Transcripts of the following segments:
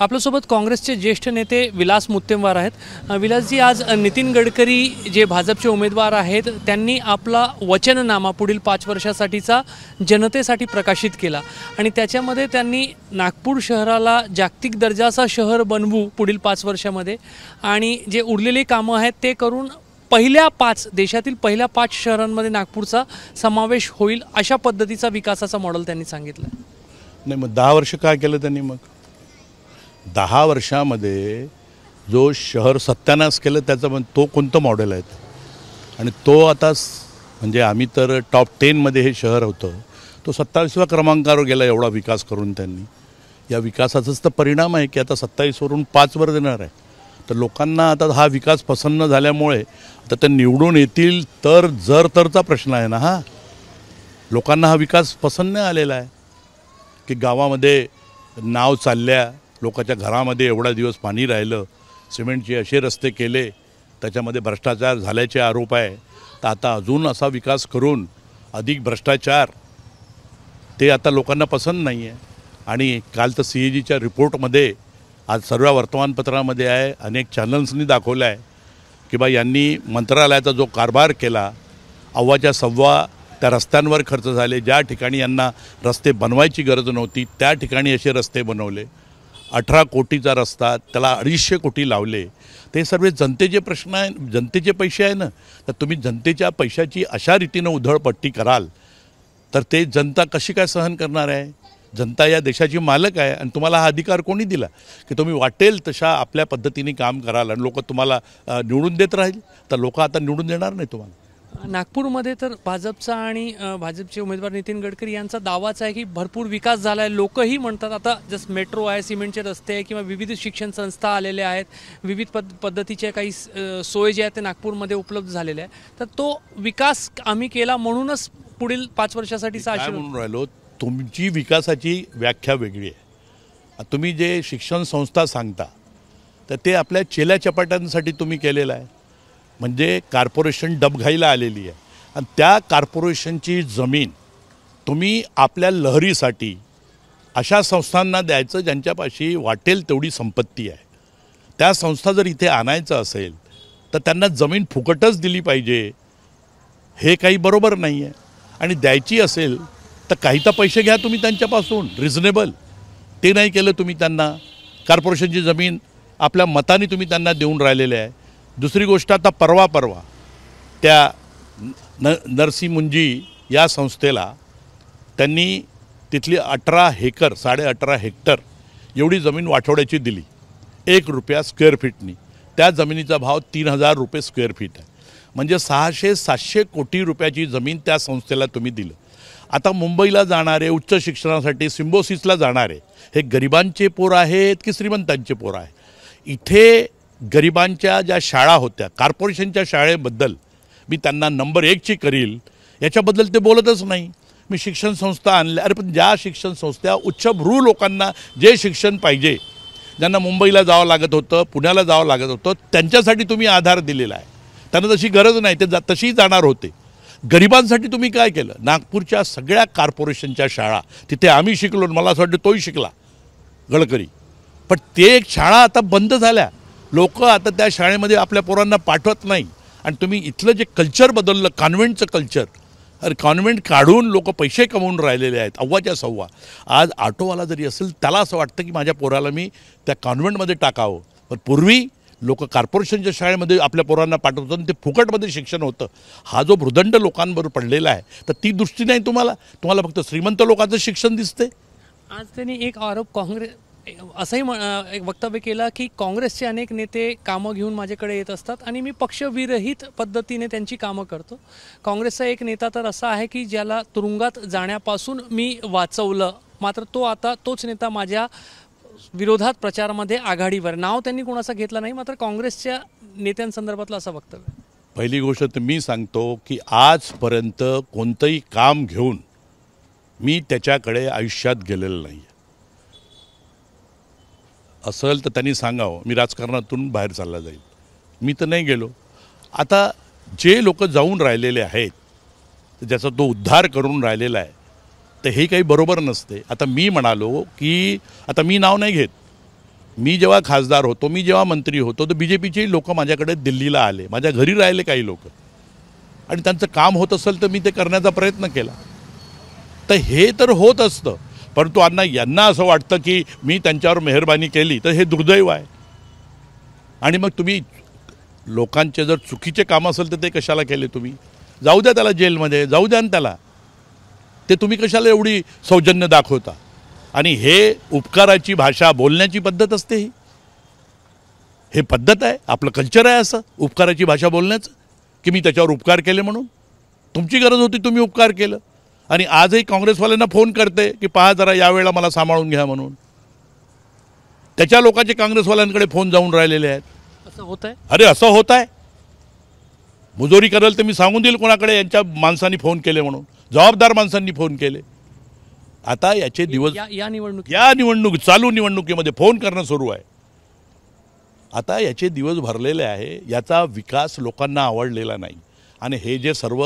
आपल्यासोबत काँग्रेसचे ज्येष्ठ नेते विलास मुत्तेमवार आहेत। विलासजी, आज नितीन गडकरी जे भाजपचे उमेदवार आहेत त्यांनी आपला वचननामा पुढील 5 वर्षासाठीचा जनतेसाठी प्रकाशित केला आणि त्याच्यामध्ये त्यांनी नागपूर शहराला जागतिक दर्जाचा शहर बनवू पुढील 5 वर्षामध्ये आणि जे उरलेली कामं आहेत ते करून देशातील पहिल्या 5 शहरांमध्ये नागपूरचा समावेश होईल अशा पद्धतीचा विकासाचा मॉडेल त्यांनी सांगितलं। नाही, मग 10 वर्ष काय केलं त्यांनी? मग 10 वर्षामध्ये जो शहर सत्यानाश केलं त्याचं तो कोणतं मॉडेल आहे? आणि तो आता म्हणजे आम्ही तर टॉप 10 मध्ये हे शहर होतं, तो 27व्या क्रमांकावर गेला एवढा विकास करून त्यांनी। या विकासाचाच तर परिणाम आहे की आता 27 वरून 5 वर देणार आहे। तर लोकांना आता हा विकास पसंत न झाल्यामुळे आता ते निवडून येतील तर तरचा प्रश्न आहे ना। हा लोकांना हा विकास पसंत नाही आलेला आहे की गावामध्ये नाव चालल्या, लोकांच्या घरामध्ये एवढा दिवस पाणी राहिलं, सिमेंटचे असे रस्ते केले, त्याच्यामध्ये भ्रष्टाचार झाल्याचे आरोप आहे। तर आता अजून असा विकास करून अधिक भ्रष्टाचार ते आता लोकांना पसंत नाही आहे। आणि काल तर CAGच्या रिपोर्टमध्ये आज सर्व वर्तमानपत्रामध्ये आहे, अनेक चॅनल्सनी दाखवलं आहे की बा यांनी मंत्रालयाचा जो कारभार केला, अव्वाच्या सव्वा त्या रस्त्यांवर खर्च झाले। ज्या ठिकाणी यांना रस्ते बनवायची गरज नव्हती त्या ठिकाणी असे रस्ते बनवले। 18 कोटीचा रस्ता त्याला 250 कोटी लावले। ते सर्व जनतेचे प्रश्न आहे, जनतेचे पैसे आहे ना। तर तुम्ही जनतेच्या पैशाची अशा रीतीनं उधळपट्टी कराल तर ते जनता कशी काय सहन करणार आहे? जनता या देशाची मालक आहे आणि तुम्हाला हा अधिकार कोणी दिला की तुम्ही वाटेल तशा आपल्या पद्धतीने काम कराल आणि लोक तुम्हाला निवडून देत राहील? तर लोक आता निवडून देणार नाही तुम्हाला। नागपूरमध्ये तर भाजपचा आणि भाजपचे उमेदवार नितीन गडकरी यांचा दावाच आहे की भरपूर विकास झाला आहे। लोकही म्हणतात आता जसं मेट्रो आहे, सिमेंटचे रस्ते आहे किंवा विविध शिक्षण संस्था आलेल्या आहेत, विविध पद्धतीचे काही सोय जे आहेत ते नागपूरमध्ये उपलब्ध झालेले आहे। तर तो विकास आम्ही केला म्हणूनच पुढील 5 वर्षासाठीचा आशीर्वाद म्हणून राहिलो। तुमची विकासाची व्याख्या वेगळी आहे। तुम्ही जे शिक्षण संस्था सांगता तर ते आपल्या चेल्या चपाट्यांसाठी तुम्ही केलेलं आहे। म्हणजे कॉर्पोरेशन डबघाईला आलेली आहे आणि त्या कॉर्पोरेशनची जमीन तुम्ही आपल्या लहरीसाठी अशा संस्थांना द्यायचं ज्यांच्यापाशी वाटेल तेवढी संपत्ती आहे। त्या संस्था जर इथे आणायचं असेल तर त्यांना जमीन फुकटच दिली पाहिजे, हे काही बरोबर नाही आहे। आणि द्यायची असेल तर काही तर पैसे घ्या तुम्ही त्यांच्यापासून रिझनेबल। ते नाही केलं तुम्ही त्यांना। कॉर्पोरेशनची जमीन आपल्या मताने तुम्ही त्यांना देऊन राहिलेले आहे। दुसरी गोष्ट, आता परवा त्या नरसी मुंजी या संस्थेला त्यांनी तिथली 18 एकर 18.5 हेक्टर एवढी जमीन वाटवड्याची दिली, 1 रुपया स्क्वेअर फीटनी। त्या जमिनीचा भाव 3000 रुपये स्क्वेअर फीट आहे। म्हणजे 600-700 कोटी रुपयाची जमीन त्या संस्थेला तुम्ही दिलं। आता मुंबईला जाणारे उच्च शिक्षणासाठी सिम्बोसिसला जाणारे हे गरिबांचे पोर आहेत की श्रीमंतांचे पोर आहे? इथे गरिबांच्या ज्या शाळा होत्या, कॉर्पोरेशनच्या शाळेबद्दल मी त्यांना नंबर 1 ची करील याच्याबद्दल ते बोलतच नाही। मी शिक्षण संस्था आणल्या, अरे पण ज्या शिक्षण संस्था उच्चभ्रू लोकांना जे शिक्षण पाहिजे, ज्यांना मुंबईला जावं लागत होतं, पुण्याला जावं लागत होतं, त्यांच्यासाठी तुम्ही आधार दिलेला आहे। त्यांना तशी गरज नाही, ते तशीही जाणार होते। गरिबांसाठी तुम्ही काय केलं? नागपूरच्या सगळ्या कॉर्पोरेशनच्या शाळा, तिथे आम्ही शिकलो, मला असं वाटतं तोही शिकला गडकरी, पण ते शाळा आता बंद झाल्या। लोक आता त्या शाळेमध्ये आपल्या पोरांना पाठवत नाही। आणि तुम्ही इथलं जे कल्चर बदललं, कॉन्व्हेंटचं कल्चर, अरे कॉन्व्हेंट काढून लोक पैसे कमवून राहिलेले आहेत अव्वाच्या सव्वा। आज ऑटोवाला जरी असेल त्याला असं वाटतं की माझ्या पोराला मी त्या कॉन्व्हेंटमध्ये टाकावं, पण पूर्वी लोक कॉर्पोरेशनच्या शाळेमध्ये आपल्या पोरांना पाठवतात आणि ते फुकटमध्ये शिक्षण होतं। हा जो भृदंड लोकांबरोबर पडलेला आहे, तर ती दृष्टी नाही तुम्हाला फक्त श्रीमंत लोकांचं शिक्षण दिसते। आज त्यांनी एक आरोप असंही एक वक्तव्य केलं की काँग्रेसचे अनेक नेते कामं घेऊन माझ्याकडे येत असतात आणि मी पक्षविरहित पद्धतीने त्यांची कामं करतो। काँग्रेसचा एक नेता तर असा आहे की ज्याला तुरुंगात जाण्यापासून मी वाचवलं, मात्र तोच नेता माझ्या विरोधात प्रचारामध्ये आघाडीवर। नाव त्यांनी कोणाचा घेतला नाही, मात्र काँग्रेसच्या नेत्यांसंदर्भातलं असं वक्तव्य। पहिली गोष्ट तर मी सांगतो की आजपर्यंत कोणतंही काम घेऊन मी त्याच्याकडे आयुष्यात गेलेलं नाही। असेल तर त्यांनी सांगावं, मी राजकारणातून बाहेर चालला जाईल। मी तर नाही गेलो। आता जे लोक जाऊन राहिलेले आहेत ज्याचा तो उद्धार करून राहिलेला आहे, तर हे काही बरोबर नसते। आता मी म्हणालो की आता मी नाव नाही घेत, मी जेव्हा खासदार होतो, मी जेव्हा मंत्री होतो, तर BJPचे लोक माझ्याकडे दिल्लीला आले, माझ्या घरी राहिले काही लोक, आणि त्यांचं काम होत असेल तर मी ते करण्याचा प्रयत्न केला. तर हे तर होत असतं, परंतु यांना असं वाटतं की मी त्यांच्यावर मेहरबानी केली तर हे दुर्दैव आहे. आणि मग तुम्ही लोकांचे जर चुकीचे काम असेल तर ते कशाला केले तुम्ही? जाऊ द्या त्याला जेलमध्ये, जाऊ द्या ना त्याला. ते तुम्ही कशाला एवढी सौजन्य दाखवता? आणि हे उपकाराची भाषा बोलण्याची पद्धत असते. हे पद्धत आहे, आपलं कल्चर आहे असं उपकाराची भाषा बोलण्याचं, की मी त्याच्यावर उपकार केले म्हणून. तुमची गरज होती, तुम्ही उपकार केलं. आणि आजही काँग्रेसवाल्यांना फोन करते की पहा जरा यावेळेला मला सांभाळून घ्या म्हणून. त्याच्या लोकांचे काँग्रेसवाल्यांकडे फोन जाऊन राहिलेले आहेत. असं होत आहे? अरे असं होत आहे. मुजोरी करेल तर मी सांगून देईल कोणाकडे यांच्या माणसांनी फोन केले म्हणून, जबाबदार माणसांनी फोन केले. आता याचे दिवस या निवडणूक चालू निवडणुकीमध्ये फोन करणं सुरू आहे. आता याचे दिवस भरलेले आहे. याचा विकास लोकांना आवडलेला नाही. आणि हे जे सर्व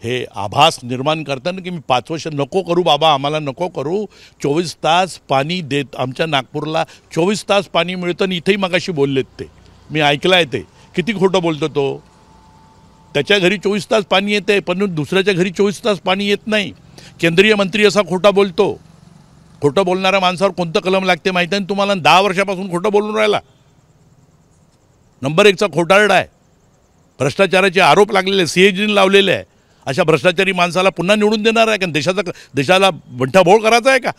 हे आभास निर्माण करताना की मी 5 वर्ष नको करू बाबा, आम्हाला नको करू. 24 तास पाणी देत आमच्या नागपूरला 24 तास पाणी मिळतं. आणि इथेही मगाशी बोललेत ते, मी ऐकलं आहे. ते किती खोटं बोलतो तो. त्याच्या घरी 24 तास पाणी येते, पण दुसऱ्याच्या घरी 24 तास पाणी येत नाही. केंद्रीय मंत्री असा खोटा बोलतो. खोटं बोलणाऱ्या माणसावर कोणतं कलम लागते माहिती आहे तुम्हाला? 10 वर्षापासून खोटं बोलून राहिला. नंबर 1चा खोटारडा आहे. भ्रष्टाचाराचे आरोप लागलेले, CAGने लावलेले आहे. अशा भ्रष्टाचारी माणसाला पुन्हा निवडून देणार आहे का? देशाला बंठाबोळ करायचा आहे का?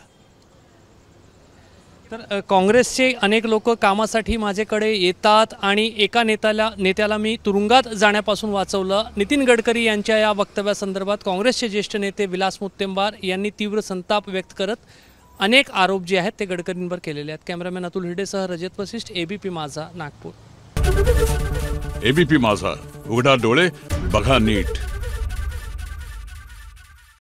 तर काँग्रेसचे अनेक लोक कामासाठी माझ्याकडे येतात आणि एका नेत्याला मी तुरुंगात जाण्यापासून वाचवलं. नितीन गडकरी यांच्या या वक्तव्यासंदर्भात काँग्रेसचे ज्येष्ठ नेते विलास मुत्तेमवार यांनी तीव्र संताप व्यक्त करत अनेक आरोप जे आहेत ते गडकरींवर केलेले आहेत. कॅमेरामॅन अतुल हिरडेसह रजत वसिष्ठ, ABP माझा, नागपूर. ABP माझा, उघडा डोळे बघा नीट.